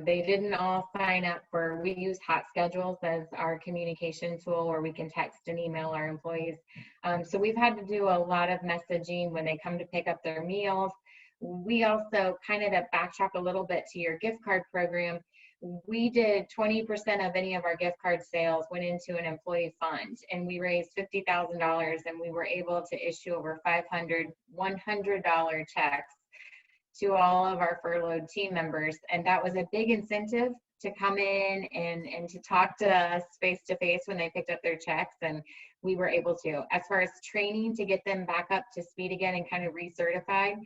They didn't all sign up for, we use Hot Schedules as our communication tool where we can text and email our employees. So we've had to do a lot of messaging when they come to pick up their meals. We also, kind of to backtrack a little bit to your gift card program, we did 20% of any of our gift card sales went into an employee fund, and we raised $50,000, and we were able to issue over 500 $100 checks to all of our furloughed team members. And that was a big incentive to come in and to talk to us face to face when they picked up their checks. And we were able to, as far as training to get them back up to speed again and kind of recertified,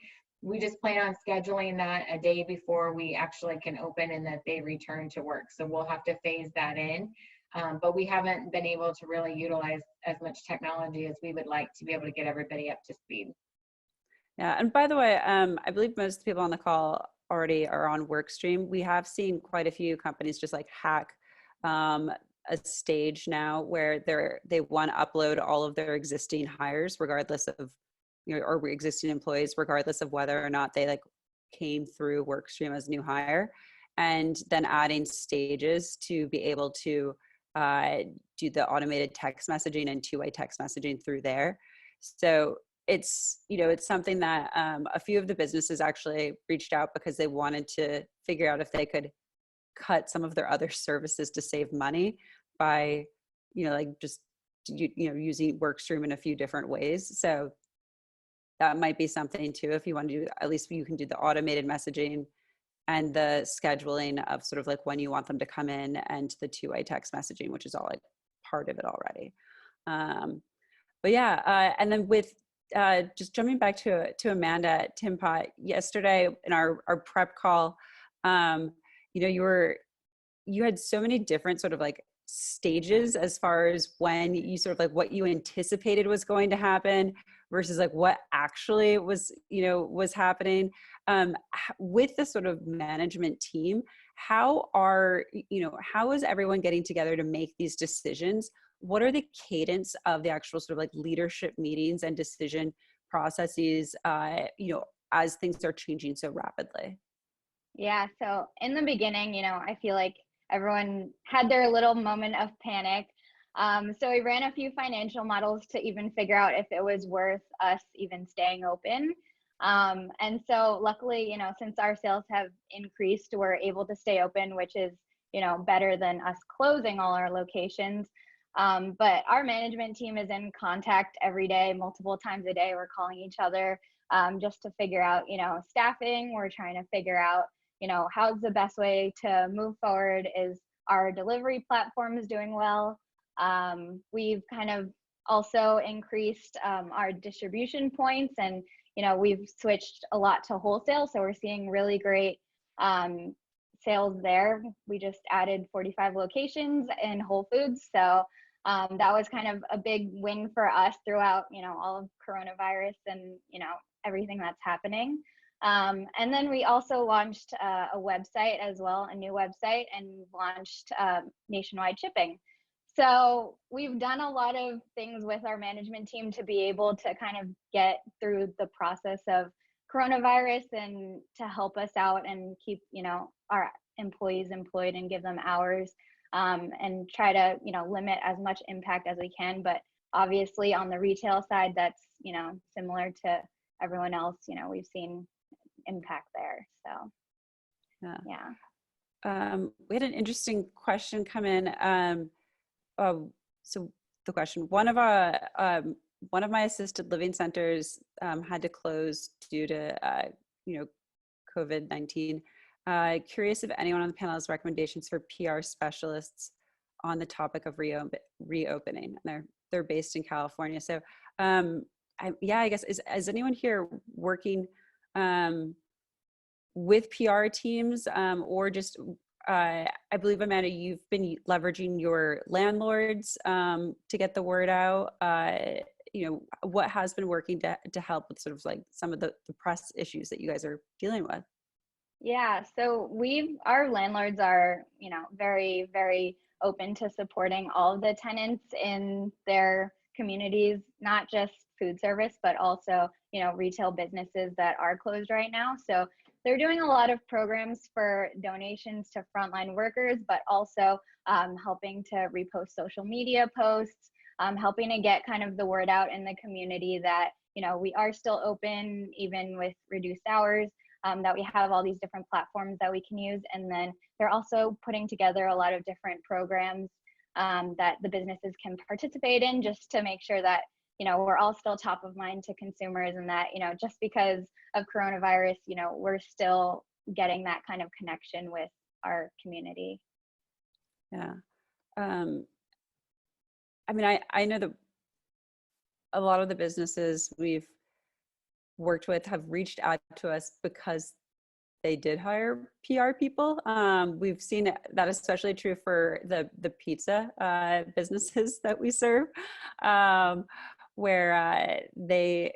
we just plan on scheduling that a day before we actually can open and that they return to work. So we'll have to phase that in. But we haven't been able to really utilize as much technology as we would like to be able to get everybody up to speed. Yeah, and by the way, I believe most people on the call already are on Workstream. We have seen quite a few companies just like hack a stage now where they want to upload all of their existing hires, regardless of, you know, or existing employees, regardless of whether or not they like came through Workstream as new hire, and then adding stages to be able to do the automated text messaging and 2-way text messaging through there. So it's, you know, it's something that a few of the businesses actually reached out because they wanted to figure out if they could cut some of their other services to save money by, you know, like just, you know, using Workstream in a few different ways. So that might be something too, if you want to do, at least you can do the automated messaging and the scheduling of sort of like when you want them to come in, and the 2-way text messaging, which is all like part of it already. But yeah, and then with just jumping back to Amanda at Tin Pot, yesterday in our prep call, you know, you had so many different sort of like stages as far as when you sort of like what you anticipated was going to happen versus like what actually was, you know, was happening. With the sort of management team, how is everyone getting together to make these decisions? What are the cadence of the actual sort of like leadership meetings and decision processes, you know, as things are changing so rapidly? Yeah, so in the beginning, you know, I feel like everyone had their little moment of panic. So we ran a few financial models to even figure out if it was worth us even staying open. And so luckily, you know, since our sales have increased, we're able to stay open, which is, you know, better than us closing all our locations. But our management team is in contact every day, multiple times a day. We're calling each other just to figure out, you know, staffing. We're trying to figure out, you know, how's the best way to move forward? our delivery platform is doing well. We've kind of also increased our distribution points, and we've switched a lot to wholesale, so we're seeing really great sales there. We just added 45 locations in Whole Foods, so that was kind of a big win for us throughout all of coronavirus and everything that's happening. And then we also launched a website as well, a new website, and launched nationwide shipping. So we've done a lot of things with our management team to be able to kind of get through the process of coronavirus and to help us out and keep our employees employed and give them hours, and try to limit as much impact as we can. But obviously on the retail side, that's similar to everyone else. We've seen impact there. So yeah. We had an interesting question come in. So the question: one of my assisted living centers had to close due to COVID-19. Curious if anyone on the panel has recommendations for PR specialists on the topic of reopening. And they're based in California. So I guess is anyone here working with PR teams, or just I believe, Amanda, you've been leveraging your landlords to get the word out. What has been working to help with sort of like some of the press issues that you guys are dealing with? Yeah, so our landlords are, very, very open to supporting all of the tenants in their communities, not just food service, but also, retail businesses that are closed right now. So they're doing a lot of programs for donations to frontline workers, but also helping to repost social media posts, helping to get kind of the word out in the community that, we are still open even with reduced hours. That we have all these different platforms that we can use. And then they're also putting together a lot of different programs that the businesses can participate in, just to make sure that, we're all still top of mind to consumers, and that, just because of coronavirus, we're still getting that kind of connection with our community. Yeah. I mean, I know that a lot of the businesses we've worked with have reached out to us because they did hire PR people. We've seen that especially true for the pizza businesses that we serve, where they,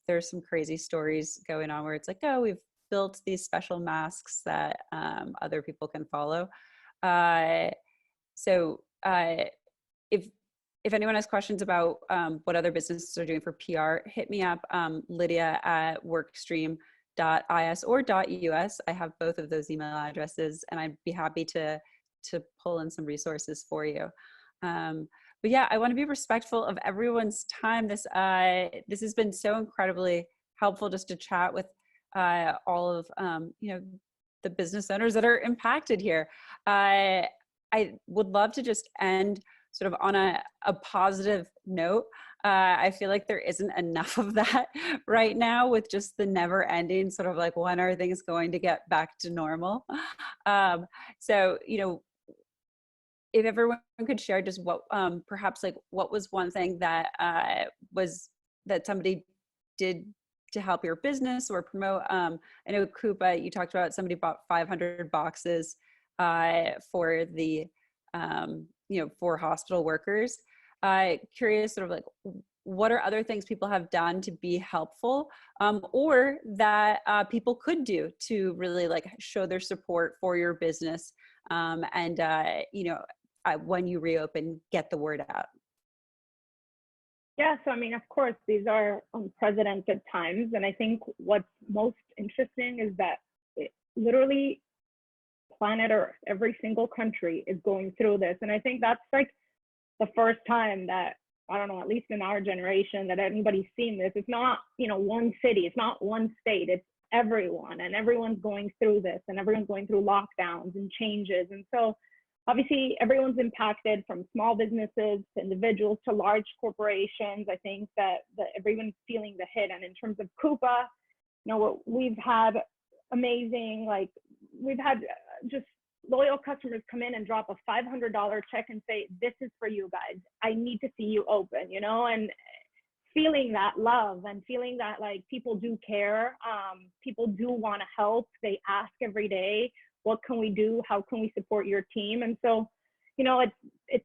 there's some crazy stories going on where it's like, oh, we've built these special masks that other people can follow. So if anyone has questions about what other businesses are doing for PR, hit me up, Lydia at workstream.is or .us. I have both of those email addresses, and I'd be happy to pull in some resources for you. But yeah, I want to be respectful of everyone's time. This has been so incredibly helpful just to chat with all of the business owners that are impacted here. I would love to just end sort of on a positive note. I feel like there isn't enough of that right now, with just the never ending sort of like, when are things going to get back to normal? So, if everyone could share just what, perhaps like what was one thing that that somebody did to help your business or promote. I know Coupa, you talked about somebody bought 500 boxes for the for hospital workers. Curious sort of like, what are other things people have done to be helpful, or that people could do to really like show their support for your business, and when you reopen, get the word out? Yeah, so I mean, of course, these are unprecedented times. And I think what's most interesting is that literally planet Earth, every single country is going through this. And I think that's like the first time that, I don't know, at least in our generation, that anybody's seen this. It's not, one city, it's not one state, it's everyone. And everyone's going through this, and everyone's going through lockdowns and changes. And so obviously everyone's impacted, from small businesses to individuals to large corporations. I think that everyone's feeling the hit. And in terms of Coupa, we've had amazing, we've had just loyal customers come in and drop a $500 check and say, this is for you guys. I need to see you open, you know, and feeling that love and feeling that like people do care. People do want to help. They ask every day, what can we do? How can we support your team? And so, you know, it's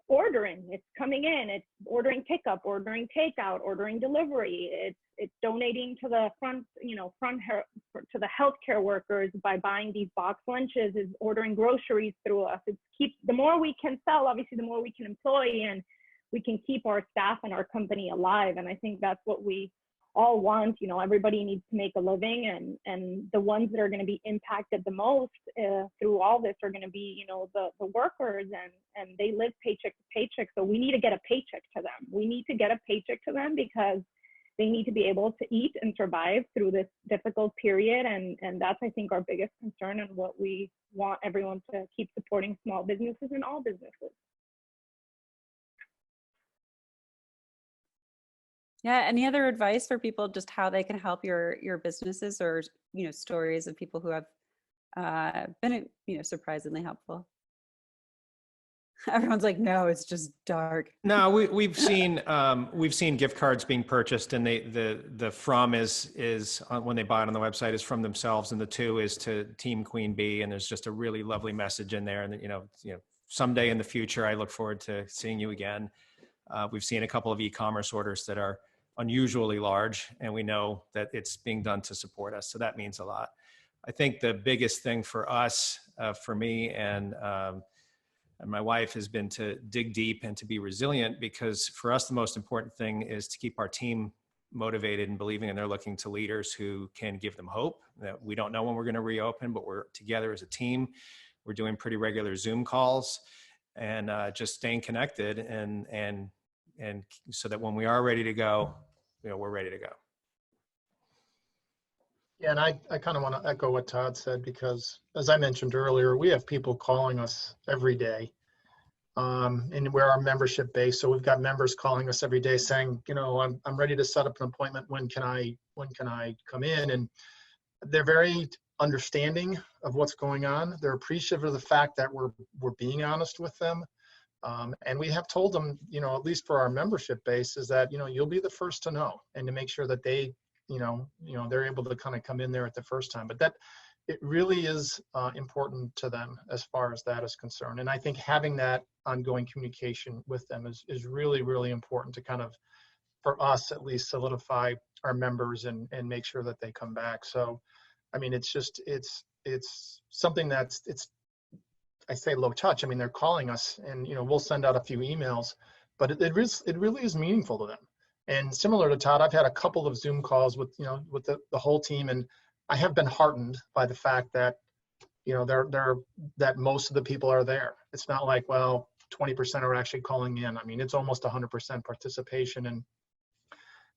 ordering, it's coming in, it's ordering pickup, ordering takeout, ordering delivery. It's donating to the to the healthcare workers by buying these box lunches, is ordering groceries through us. The more we can sell, obviously, the more we can employ, and we can keep our staff and our company alive. And I think that's what we all want. You know, everybody needs to make a living, and the ones that are going to be impacted the most through all this are going to be, you know, the workers, and they live paycheck to paycheck. So we need to get a paycheck to them. We need to get a paycheck to them because they need to be able to eat and survive through this difficult period. And that's, I think, our biggest concern, and what we want everyone to keep supporting small businesses and all businesses. Yeah. Any other advice for people, just how they can help your businesses, or, you know, stories of people who have been, you know, surprisingly helpful? Everyone's like, no, it's just dark. No, we've seen gift cards being purchased, and the from is when they buy it on the website is from themselves, and the to is to Team Queen Bee, and there's just a really lovely message in there. And you know, someday in the future, I look forward to seeing you again. We've seen a couple of e-commerce orders that are unusually large, and we know that it's being done to support us. So that means a lot. I think the biggest thing for us, for me and my wife, has been to dig deep and to be resilient, because for us, the most important thing is to keep our team motivated and believing, and they're looking to leaders who can give them hope. That we don't know when we're going to reopen, but we're together as a team. We're doing pretty regular Zoom calls, and just staying connected, and so that when we are ready to go, you know, we're ready to go. Yeah, and I kind of want to echo what Todd said, because as I mentioned earlier, we have people calling us every day, and we're our membership base. So we've got members calling us every day saying, you know, I'm ready to set up an appointment. When can I come in? And they're very understanding of what's going on. They're appreciative of the fact that we're being honest with them. And we have told them, you know, at least for our membership base, is that, you know, you'll be the first to know, and to make sure that they, you know, they're able to kind of come in there at the first time. But that it really is important to them as far as that is concerned. And I think having that ongoing communication with them is really, really important to kind of, for us at least, solidify our members and make sure that they come back. So, I mean, it's just, it's something that's, I say low touch. I mean, they're calling us, and, you know, we'll send out a few emails, but it really is meaningful to them. And similar to Todd, I've had a couple of Zoom calls with, you know, with the whole team, and I have been heartened by the fact that, you know, that most of the people are there. It's not like, well, 20% are actually calling in. I mean, it's almost 100% participation, and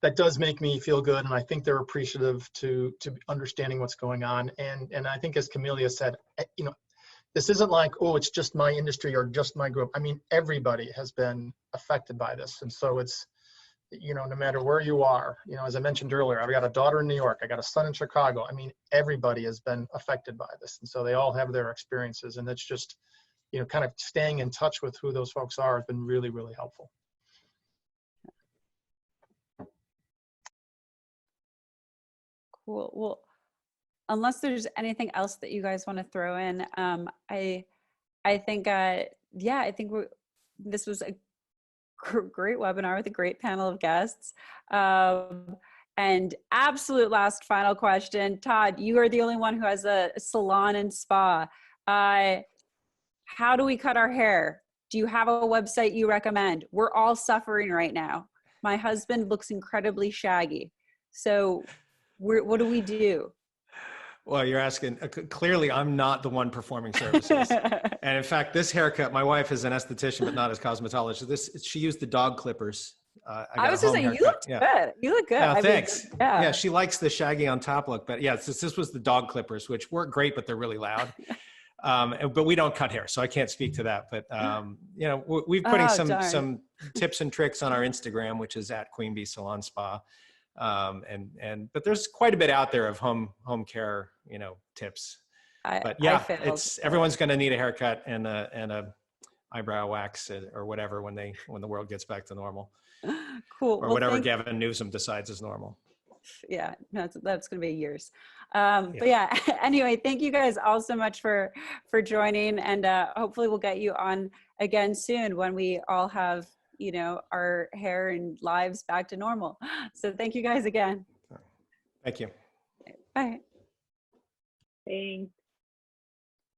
that does make me feel good. And I think they're appreciative to understanding what's going on. And I think, as Camelia said, you know, this isn't like, oh, it's just my industry or just my group. I mean, everybody has been affected by this. And so it's, you know, no matter where you are, you know, as I mentioned earlier, I've got a daughter in New York, I got a son in Chicago. I mean, everybody has been affected by this. And so they all have their experiences, and it's just, you know, kind of staying in touch with who those folks are has been really, really helpful. Cool. Well, unless there's anything else that you guys want to throw in, I think, yeah, I think this was a great webinar with a great panel of guests. And absolute last final question, Todd, you are the only one who has a salon and spa. How do we cut our hair? Do you have a website you recommend? We're all suffering right now. My husband looks incredibly shaggy. So what do we do? Well, you're asking, clearly I'm not the one performing services. And in fact, this haircut, my wife is an esthetician, but not as cosmetologist. She used the dog clippers. I was just saying, you look good. You look good. Yeah, thanks. Mean, yeah, she likes the shaggy on top look, but yeah, this was the dog clippers, which work great, but they're really loud. But we don't but so I can't speak to that. But you know, we're putting some tips and tricks on our Instagram, which is at Queen Bee Salon Spa. But there's quite a bit out there of home care, you know, tips. But I yeah, failed. everyone's going to need a haircut and a eyebrow wax or whatever when the world gets back to normal, Cool. or Well, whatever Gavin Newsom decides is normal. yeah, no, that's going to be years. But yeah, anyway, thank you guys all so much for joining, and hopefully we'll get you on again soon when we all have, you know, our hair and lives back to normal. So thank you guys again. Thank you. Bye. Thanks.